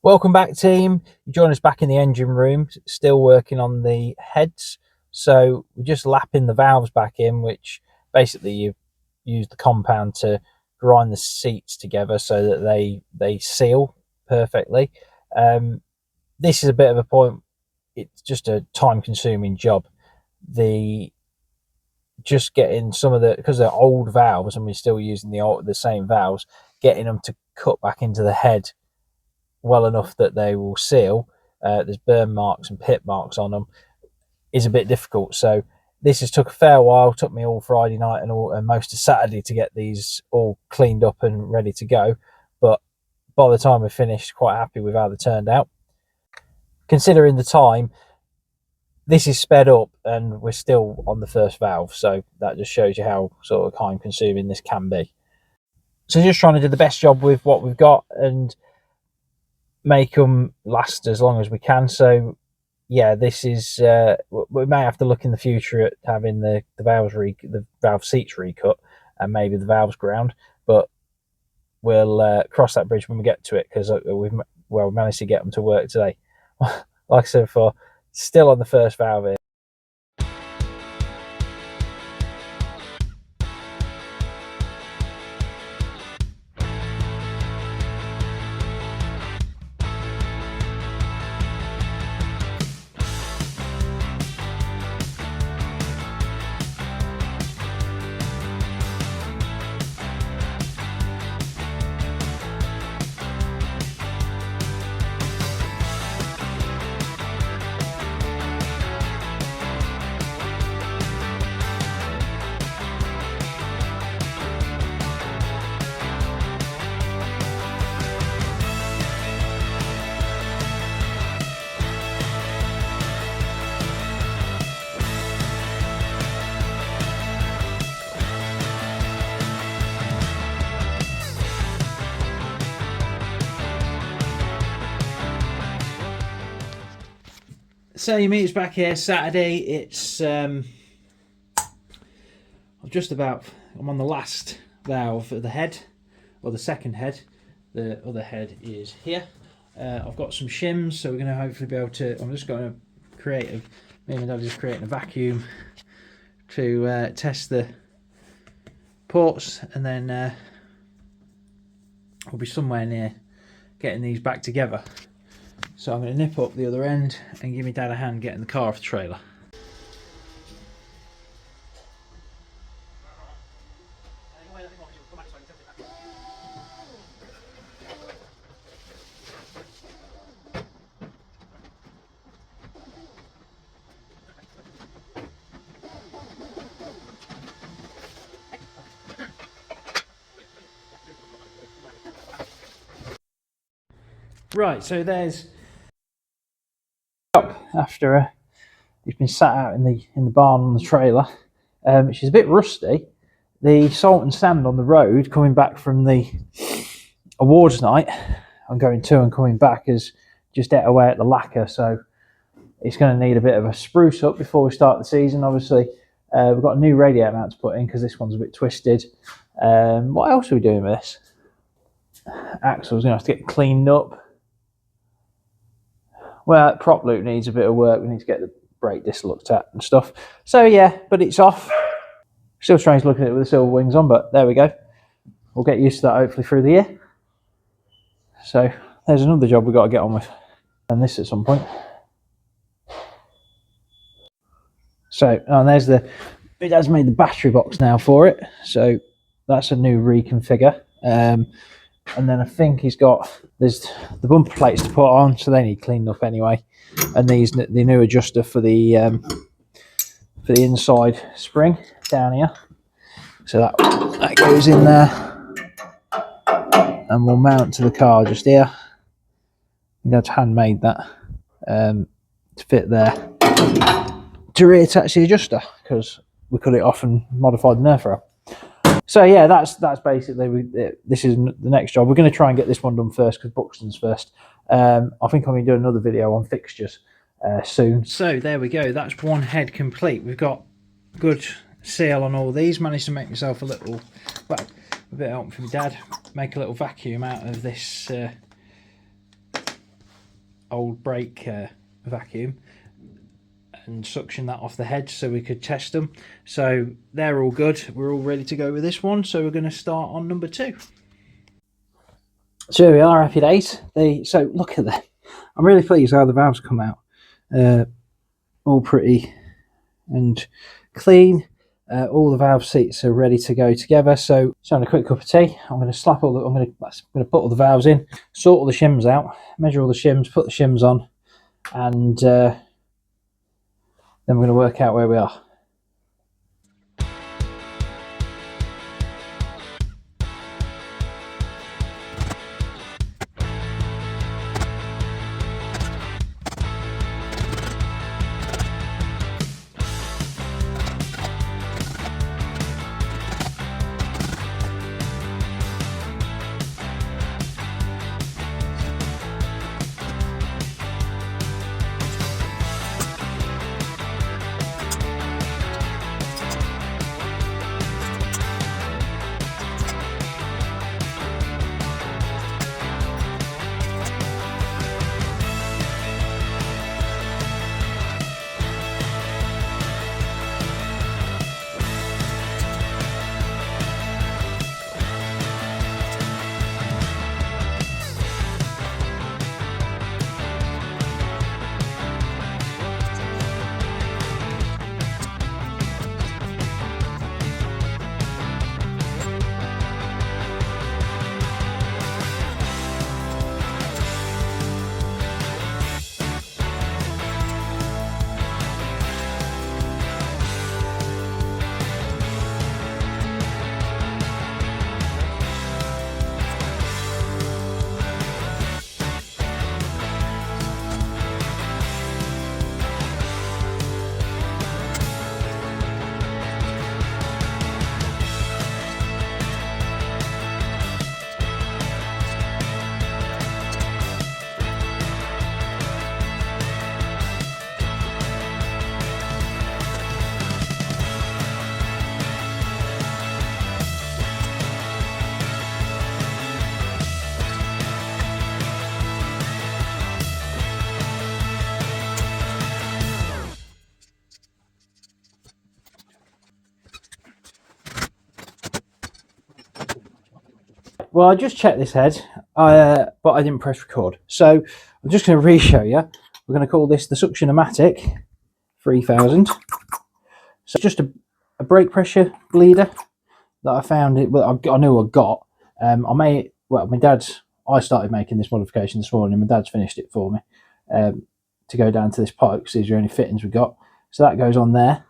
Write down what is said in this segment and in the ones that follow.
Welcome back, team. You join us back in the engine room, still working on the heads. So we're just lapping the valves back in, which basically you use the compound to grind the seats together so that they seal perfectly. This is a bit of a point. It's just a time-consuming job. Just getting some of the, because they're old valves and we're still using the same valves, getting them to cut back into the head well enough that they will seal, there's burn marks and pit marks on them, is a bit difficult. So this has took a fair while. Took me all Friday night and most of Saturday to get these all cleaned up and ready to go, but by the time we finished, quite happy with how they turned out. Considering the time, this is sped up and we're still on the first valve, so that just shows you how sort of time consuming this can be. So just trying to do the best job with what we've got and make them last as long as we can. So yeah, this is we may have to look in the future at having the valve seats recut and maybe the valves ground, but we'll cross that bridge when we get to it, because we managed to get them to work today. Like I said before, still on the first valve here. So you meet us back here Saturday. It's I'm on the last valve of the head, or the second head. The other head is here. I've got some shims, so we're going to hopefully be able to, I'm just going to create me and my dad are just creating a vacuum to test the ports, and then we'll be somewhere near getting these back together. So I'm going to nip up the other end and give me dad a hand getting the car off the trailer. Right, so there's after he's been sat out in the barn on the trailer. She's a bit rusty. The salt and sand on the road coming back from the awards night, I'm going to and coming back, has just ate away at the lacquer, so it's going to need a bit of a spruce up before we start the season. Obviously we've got a new radiator mount to put in because this one's a bit twisted. What else are we doing with this? Axle's going to have to get cleaned up. Well, that prop loop needs a bit of work. We need to get the brake disc looked at and stuff. So yeah, but it's off. Still strange looking at it with the silver wings on, but there we go. We'll get used to that hopefully through the year. So there's another job we've got to get on with, and this at some point. So there's it has made the battery box now for it. So that's a new reconfigure. And then I think there's the bumper plates to put on, so they need cleaned up anyway. And the new adjuster for the inside spring down here. So that goes in there, and we'll mount to the car just here. That's handmade that to fit there to reattach the adjuster, because we cut it off and modified the nerf rail. So yeah, that's basically this is the next job. We're going to try and get this one done first because Buxton's first. I think I'm going to do another video on fixtures soon. So there we go. That's one head complete. We've got good seal on all these. Managed to make myself a little, well, a bit of help from my dad, make a little vacuum out of this old brake vacuum and suction that off the head so we could test them. So they're all good. We're all ready to go with this one. So we're going to start on number 2. So here we are, happy days. So look at that. I'm really pleased how the valves come out. All pretty and clean. All the valve seats are ready to go together. So having a quick cup of tea. I'm going to slap all the. I'm going to put all the valves in, sort all the shims out, measure all the shims, put the shims on, and then we're going to work out where we are. Well, I just checked this head, but I didn't press record. So I'm just going to re-show you. We're going to call this the Suction-O-Matic 3000. So just a brake pressure bleeder that I found. I knew I got. I started making this modification this morning. My dad's finished it for me to go down to this pipe because these are the only fittings we got. So that goes on there.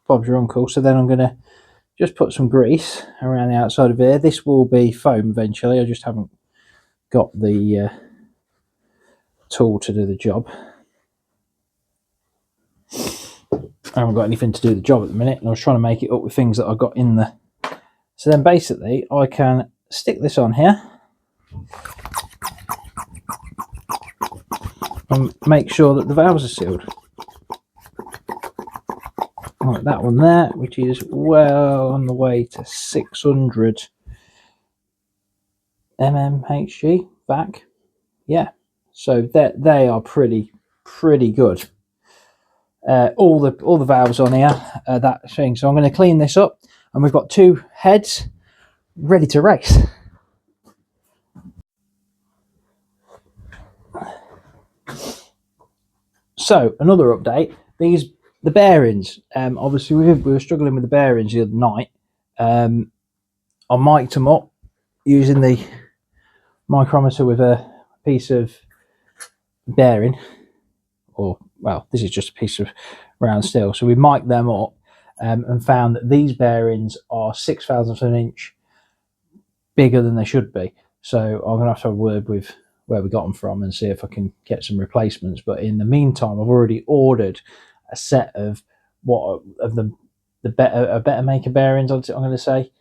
Bob's your uncle. So then I'm going to just put some grease around the outside of here. This will be foam eventually. I just haven't got the tool to do the job. I haven't got anything to do the job at the minute, and I was trying to make it up with things that I got in there. So then basically I can stick this on here and make sure that the valves are sealed. Like that one there, which is well on the way to 600 mmHg back. Yeah, so they are pretty good. All the valves on here, that thing. So I'm going to clean this up, and we've got 2 heads ready to race. So another update: the bearings. Obviously we were struggling with the bearings the other night. I mic'd them up using the micrometer with a piece of bearing, or well, this is just a piece of round steel. So we mic'd them up and found that these bearings are 6/1000 of an inch bigger than they should be. So I'm going to have a word with where we got them from and see if I can get some replacements. But in the meantime, I've already ordered a set of a better maker bearings, I'm going to say,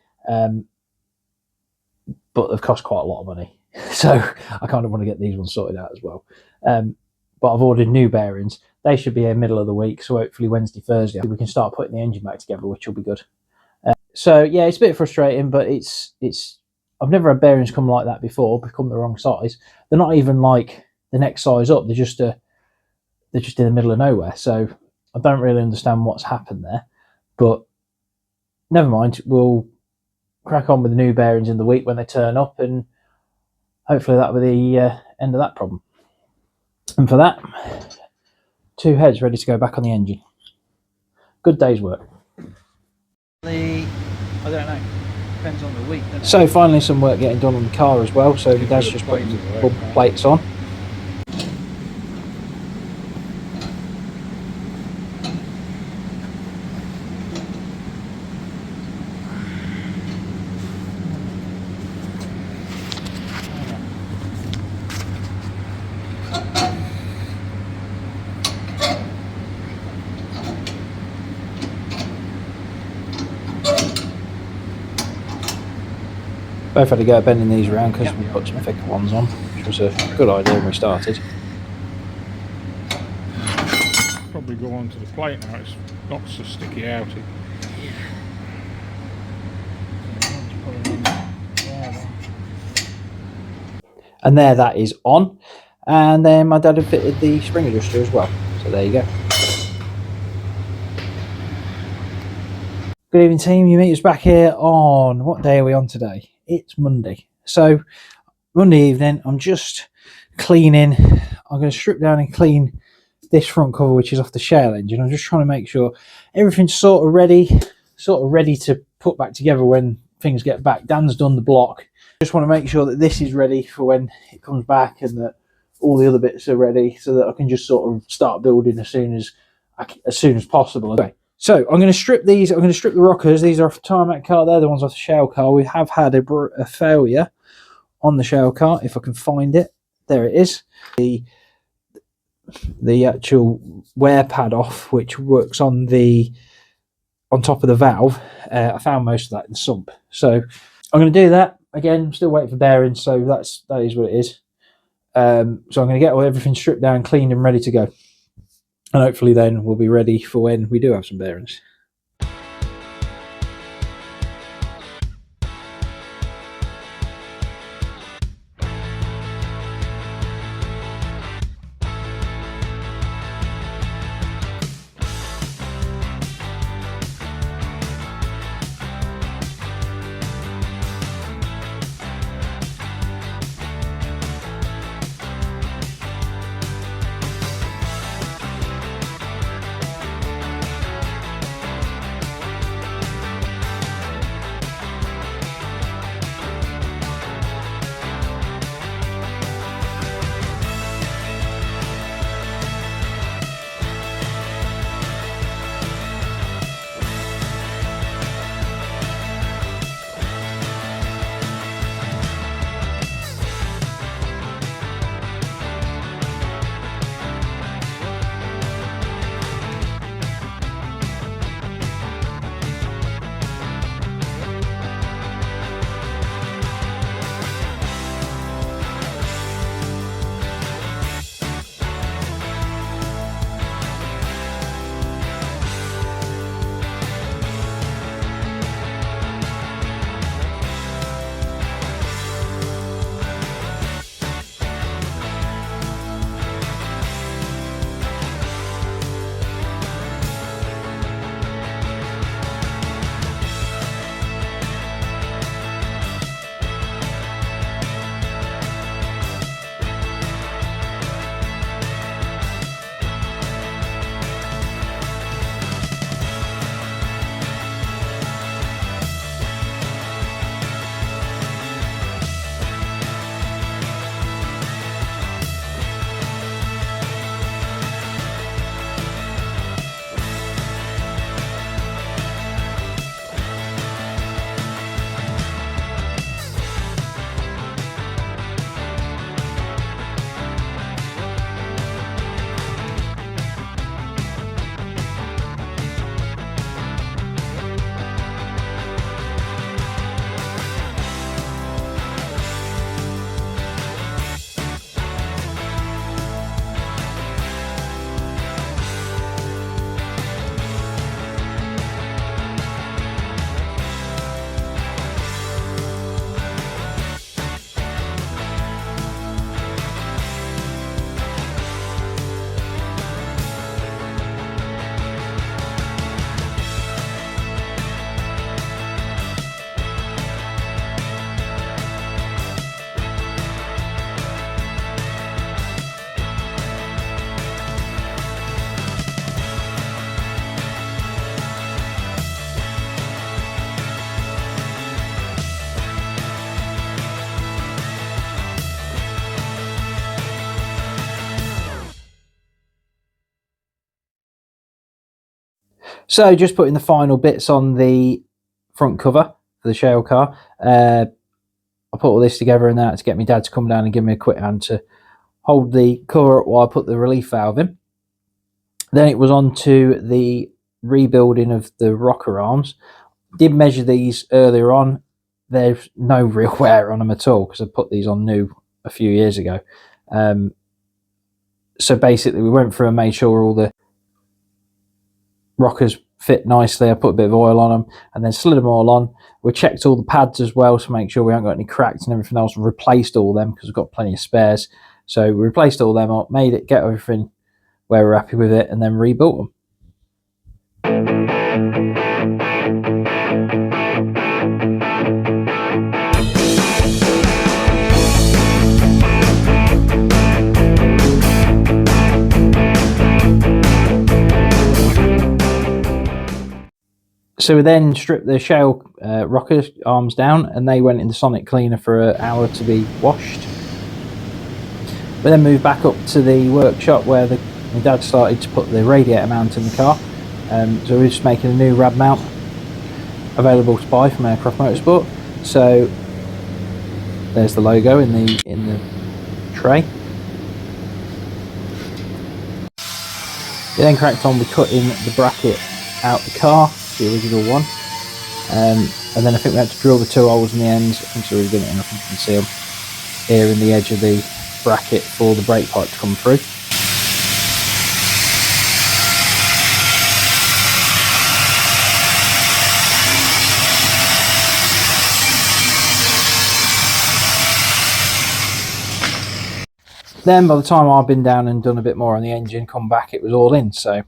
but they've cost quite a lot of money. So I kind of want to get these ones sorted out as well. But I've ordered new bearings. They should be here middle of the week, so hopefully Wednesday, Thursday we can start putting the engine back together, which will be good. So yeah, it's a bit frustrating, but it's I've never had bearings come like that before, become the wrong size. They're not even like the next size up. They're just in the middle of nowhere. So I don't really understand what's happened there, but never mind. We'll crack on with the new bearings in the week when they turn up, and hopefully that'll be the end of that problem. And for that, 2 heads ready to go back on the engine. Good day's work. I don't know, depends on the week. So finally some work getting done on the car as well. So Dad's just putting bumper plates on. Both had to go bending these around because we put some thicker ones on, which was a good idea when we started. Probably go onto the plate now, it's not so sticky out. And there that is on. And then my dad had fitted the spring adjuster as well. So there you go. Good evening team, you meet us back here on, what day are we on today? It's Monday. So Monday evening, I'm just cleaning. I'm going to strip down and clean this front cover, which is off the shell engine. I'm just trying to make sure everything's sort of ready to put back together when things get back. Dan's done the block. Just want to make sure that this is ready for when it comes back, and that all the other bits are ready, so that I can just sort of start building as soon as possible. Okay. So I'm going to strip these. I'm going to strip the rockers. These are off the tarmac car. They're the ones off the shell car. We have had a failure on the shell car. If I can find it, there it is. The actual wear pad off, which works on top of the valve. I found most of that in the sump. So I'm going to do that again. I'm still waiting for bearings. So that is what it is. So I'm going to get everything stripped down, cleaned, and ready to go. And hopefully then we'll be ready for when we do have some bearings. So just putting the final bits on the front cover for the shale car. I put all this together and that to get my dad to come down and give me a quick hand to hold the cover up while I put the relief valve in. Then it was on to the rebuilding of the rocker arms. Did measure these earlier on. There's no real wear on them at all because I put these on new a few years ago. So basically we went through and made sure all the rockers fit nicely. I put a bit of oil on them and then slid them all on. We checked all the pads as well to make sure we haven't got any cracks and everything else. We replaced all them because we've got plenty of spares. So we replaced all them up, made it, get everything where we're happy with it, and then rebuilt them. So we then stripped the shale rocker arms down and they went in the sonic cleaner for an hour to be washed. We then moved back up to the workshop where my dad started to put the radiator mount in the car. So we're just making a new rad mount available to buy from Harecroft Motorsport. So there's the logo in the tray. We then cracked on with cutting the bracket out the car, the original one, and then I think we had to drill the 2 holes in the ends. I think so we've done it enough, you can see them here in the edge of the bracket for the brake pipe to come through. Then by the time I've been down and done a bit more on the engine, come back, it was all in. So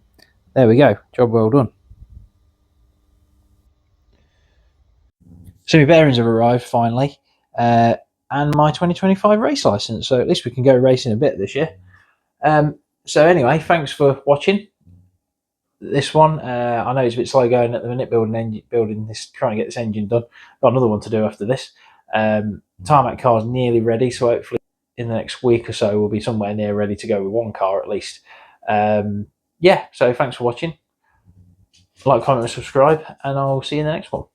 there we go, job well done. So my bearings have arrived finally, and my 2025 race license. So at least we can go racing a bit this year. So anyway, thanks for watching this one. I know it's a bit slow going at the minute, building this, trying to get this engine done. Got another one to do after this. Tarmac car's nearly ready, so hopefully in the next week or so we'll be somewhere near ready to go with one car at least. Yeah, so thanks for watching. Like, comment and subscribe, and I'll see you in the next one.